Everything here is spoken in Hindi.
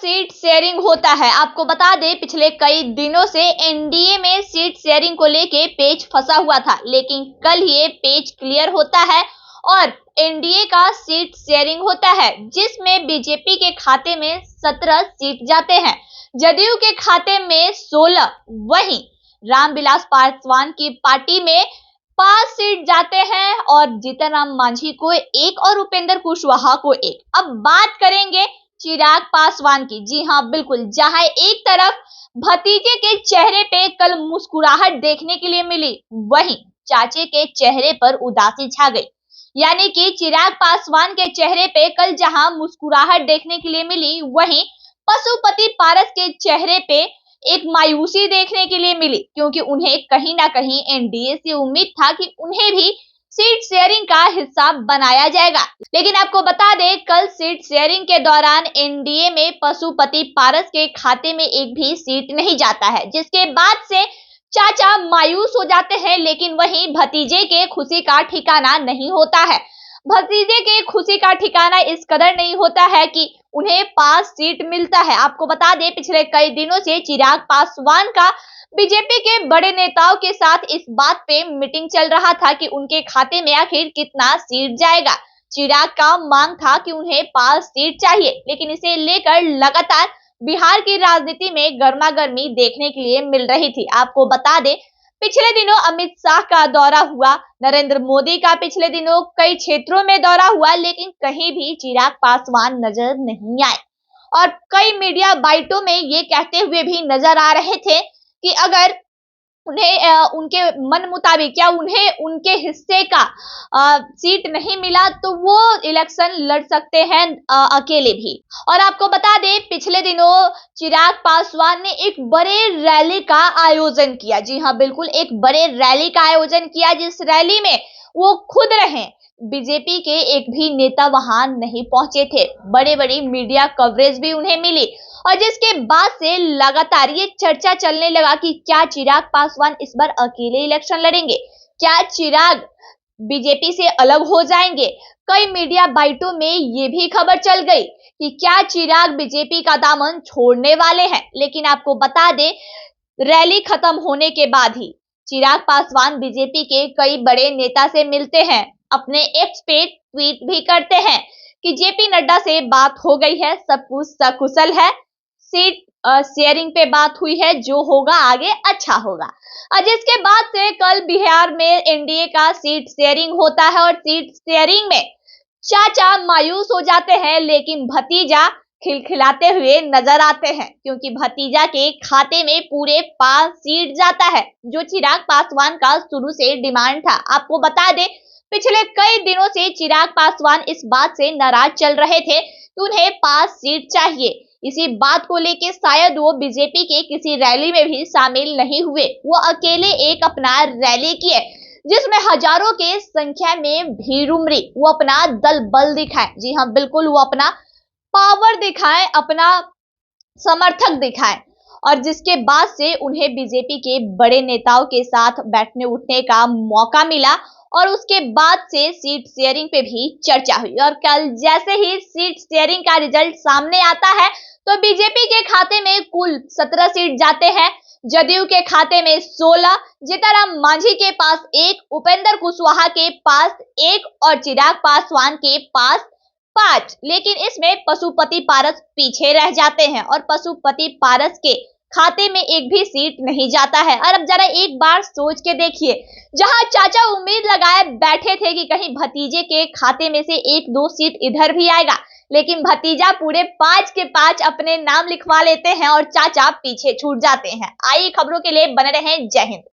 सीट शेयरिंग होता है। आपको बता दें पिछले कई दिनों से एनडीए में सीट शेयरिंग को लेके पेच फंसा हुआ था, लेकिन कल ये पेच क्लियर होता है और एनडीए का सीट शेयरिंग होता है, जिसमें बीजेपी के खाते में 17 सीट जाते हैं, जदयू के खाते में 16, वहीं रामविलास पासवान की पार्टी में 5 सीट जाते हैं और जीतन राम मांझी को 1 और उपेंद्र कुशवाहा को 1। अब बात करेंगे चिराग पासवान की। जी हाँ, बिल्कुल, जहां एक तरफ भतीजे के चेहरे पे कल मुस्कुराहट देखने के लिए मिली, वहीं चाचे के चेहरे पर उदासी छा गई। यानी कि चिराग पासवान के चेहरे पे कल जहां मुस्कुराहट देखने के लिए मिली, वहीं पशुपति पारस के चेहरे पे एक मायूसी देखने के लिए मिली, क्योंकि उन्हें कहीं ना कहीं एनडीए से उम्मीद था कि उन्हें भी सीट शेयरिंग का हिस्सा बनाया जाएगा। लेकिन आपको बता दें, कल सीट शेयरिंग के दौरान एनडीए में पशुपति पारस के खाते में एक भी सीट नहीं जाता है, जिसके बाद से चाचा मायूस हो जाते हैं। लेकिन वहीं भतीजे के खुशी का ठिकाना नहीं होता है। भतीजे के खुशी का ठिकाना इस कदर नहीं होता है कि उन्हें 5 सीट मिलता है। आपको बता दें, पिछले कई दिनों से चिराग पासवान का बीजेपी के बड़े नेताओं के साथ इस बात पे मीटिंग चल रहा था कि उनके खाते में आखिर कितना सीट जाएगा। चिराग का मांग था कि उन्हें 5 सीट चाहिए, लेकिन इसे लेकर लगातार बिहार की राजनीति में गर्मागर्मी देखने के लिए मिल रही थी। आपको बता दें, पिछले दिनों अमित शाह का दौरा हुआ, नरेंद्र मोदी का पिछले दिनों कई क्षेत्रों में दौरा हुआ, लेकिन कहीं भी चिराग पासवान नजर नहीं आए और कई मीडिया बाइटों में ये कहते हुए भी नजर आ रहे थे कि अगर उन्हें उनके मन मुताबिक या उन्हें उनके हिस्से का सीट नहीं मिला तो वो इलेक्शन लड़ सकते हैं अकेले भी। और आपको बता दें, पिछले दिनों चिराग पासवान ने एक बड़े रैली का आयोजन किया। जी हाँ, बिल्कुल, एक बड़े रैली का आयोजन किया, जिस रैली में वो खुद रहे, बीजेपी के एक भी नेता वहां नहीं पहुंचे थे। बड़े बड़ी मीडिया कवरेज भी उन्हें मिली और जिसके बाद से लगातार ये चर्चा चलने लगा कि क्या चिराग पासवान इस बार अकेले इलेक्शन लड़ेंगे, क्या चिराग बीजेपी से अलग हो जाएंगे। कई मीडिया बाइटों में ये भी खबर चल गई कि क्या चिराग बीजेपी का दामन छोड़ने वाले हैं। लेकिन आपको बता दें, रैली खत्म होने के बाद ही चिराग पासवान बीजेपी के कई बड़े नेता से मिलते हैं, अपने एक्स पे ट्वीट भी करते हैं कि जेपी नड्डा से बात हो गई है, सब कुछ सकुशल है, सीट शेयरिंग पे बात हुई है, जो होगा आगे अच्छा होगा। और जिसके बाद से कल बिहार में एनडीए का सीट शेयरिंग होता है और सीट शेयरिंग में चाचा मायूस हो जाते हैं, लेकिन भतीजा खिलखिलाते हुए नजर आते हैं, क्योंकि भतीजा के खाते में पूरे 5 सीट जाता है, जो चिराग पासवान का शुरू से डिमांड था। आपको बता दें, पिछले कई दिनों से चिराग पासवान इस बात से नाराज चल रहे थे कि उन्हें 5 सीट चाहिए। इसी बात को लेके शायद वो बीजेपी के किसी रैली में भी शामिल नहीं हुए, वो अकेले एक अपना रैली किए, जिसमें हजारों के संख्या में भीड़ उमड़ी। वो अपना दल बल दिखाए, जी हाँ बिल्कुल, वो अपना पावर दिखाए, अपना समर्थक दिखाए, और जिसके बाद से उन्हें बीजेपी के बड़े नेताओं के साथ बैठने उठने का मौका मिला और उसके बाद से सीट शेयरिंग पे भी चर्चा हुई। और कल जैसे ही सीट शेयरिंग का रिजल्ट सामने आता है तो बीजेपी के खाते में कुल 17 सीट जाते हैं, जदयू के खाते में 16, जीतन राम मांझी के पास 1, उपेंद्र कुशवाहा के पास 1 और चिराग पासवान के पास 5। लेकिन इसमें पशुपति पारस पीछे रह जाते हैं और पशुपति पारस के खाते में एक भी सीट नहीं जाता है। और अब जरा एक बार सोच के देखिए, जहां चाचा उम्मीद लगाए बैठे थे कि कहीं भतीजे के खाते में से 1-2 सीट इधर भी आएगा, लेकिन भतीजा पूरे 5 के 5 अपने नाम लिखवा लेते हैं और चाचा पीछे छूट जाते हैं। आइए खबरों के लिए बने रहें। जय हिंद।